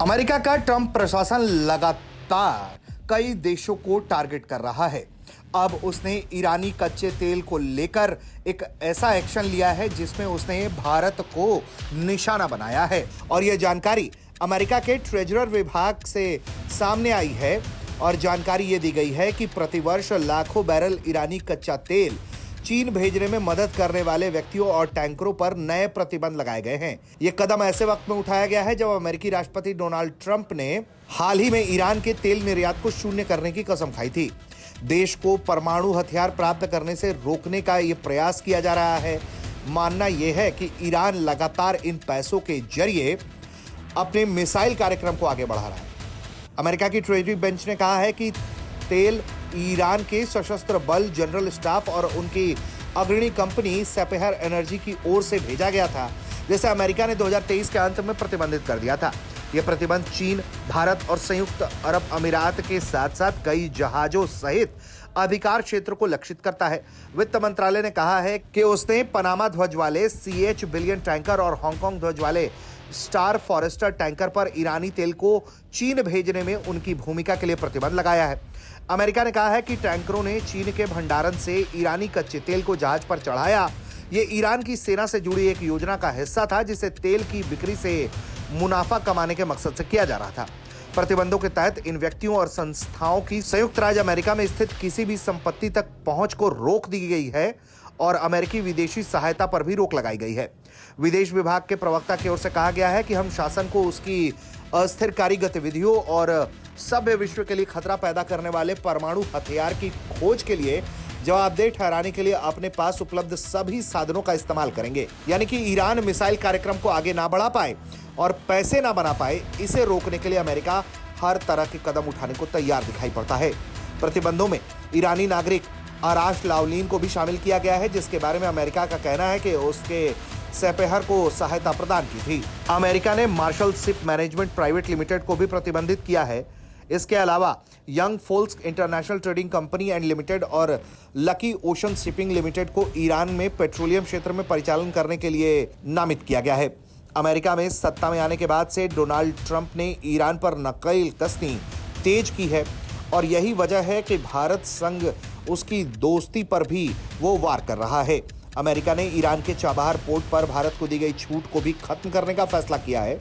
America का Trump प्रशासन लगातार कई देशों को टारगेट कर रहा है। अब उसने ईरानी कच्चे तेल को लेकर एक ऐसा एक्शन लिया है जिसमें उसने भारत को निशाना बनाया है और यह जानकारी अमेरिका के ट्रेजरर विभाग से सामने आई है। और जानकारी यह दी गई है कि प्रतिवर्ष लाखों बैरल ईरानी कच्चा तेल चीन भेजने में मदद करने वाले व्यक्तियों और टैंकरों पर नए प्रतिबंध लगाए गए हैं। यह कदम ऐसे वक्त में उठाया गया है जब अमेरिकी राष्ट्रपति डोनाल्ड ट्रंप ने हाल ही में ईरान के तेल निर्यात को शून्य करने की कसम खाई थी। देश को परमाणु हथियार प्राप्त करने से रोकने का यह प्रयास किया जा रहा है। मानना यह है कि ईरान लगातार इन पैसों के जरिए अपने मिसाइल कार्यक्रम को आगे बढ़ा रहा है। अमेरिका की ट्रेजरी बेंच ने कहा है कि तेल ईरान के सशस्त्र बल जनरल स्टाफ और उनकी अग्रणी कंपनी सेपेहर एनर्जी की ओर से भेजा गया था, जिसे अमेरिका ने 2023 के अंत में प्रतिबंधित कर दिया था। यह प्रतिबंध चीन, भारत और संयुक्त अरब अमीरात के साथ साथ कई जहाजों सहित अधिकार क्षेत्र को लक्षित करता है। वित्त मंत्रालय ने कहा है कि उसने पनामा ध्वज वाले CH बिलियन टैंकर और हांगकांग ध्वज वाले स्टार फॉरेस्टर टैंकर पर ईरानी तेल को चीन भेजने में उनकी भूमिका के लिए प्रतिबंध लगाया है। अमेरिका ने कहा है कि टैंकरों ने चीन के भंडारण से ईरानी कच्चे तेल को जहाज पर चढ़ाया। ये ईरान की सेना से जुड़ी एक योजना का हिस्सा था जिसे तेल की बिक्री से मुनाफा कमाने के मकसद से किया जा रहा था। प्रतिबंधों के तहत इन व्यक्तियों और संस्थाओं की संयुक्त राज्य अमेरिका में स्थित किसी भी संपत्ति तक पहुंच को रोक दी गई है और अमेरिकी विदेशी सहायता पर भी रोक लगाई गई है। विदेश विभाग के प्रवक्ता की ओर से कहा गया है कि हम शासन को उसकी अस्थिरकारी गतिविधियों और सभ्य विश्व के लिए खतरा पैदा करने वाले परमाणु हथियार की खोज के लिए जवाबदेह ठहराने के लिए अपने पास उपलब्ध सभी साधनों का इस्तेमाल करेंगे। यानी कि ईरान मिसाइल कार्यक्रम को आगे ना बढ़ा पाए और पैसे ना बना पाए, इसे रोकने के लिए अमेरिका हर तरह के कदम उठाने को तैयार दिखाई पड़ता है। प्रतिबंधों में ईरानी नागरिक आराश लावलीन को भी शामिल किया गया है, जिसके बारे में अमेरिका का कहना है कि उसके सेपेहर को सहायता प्रदान की थी। अमेरिका ने Marshall Ship Management Private Limited को भी प्रतिबंधित किया है। इसके अलावा Young Folks International Trading Company and Limited और लकी ओशन शिपिंग लिमिटेड को ईरान में पेट्रोलियम क्षेत्र में परिचालन करने के लिए नामित किया गया है। अमेरिका में सत्ता में आने के बाद से डोनाल्ड ट्रंप ने ईरान पर नकेल कसनी तेज की है और यही वजह है कि भारत संग उसकी दोस्ती पर भी वो वार कर रहा है। अमेरिका ने ईरान के चाबहार पोर्ट पर भारत को दी गई छूट को भी खत्म करने का फैसला किया है।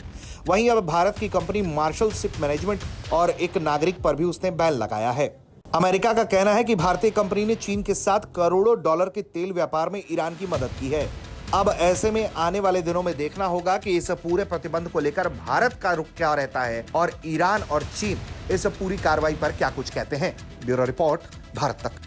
वहीं अब भारत की कंपनी मार्शल शिप मैनेजमेंट और एक नागरिक पर भी उसने बैन लगाया है। अमेरिका का कहना है कि भारतीय कंपनी ने चीन के साथ करोड़ों डॉलर के तेल व्यापार में ईरान की मदद की है। अब ऐसे में आने वाले दिनों में देखना होगा कि इस पूरे प्रतिबंध को लेकर भारत का रुख क्या रहता है और ईरान और चीन इस पूरी कार्रवाई पर क्या कुछ कहते हैं। ब्यूरो रिपोर्ट, भारत तक।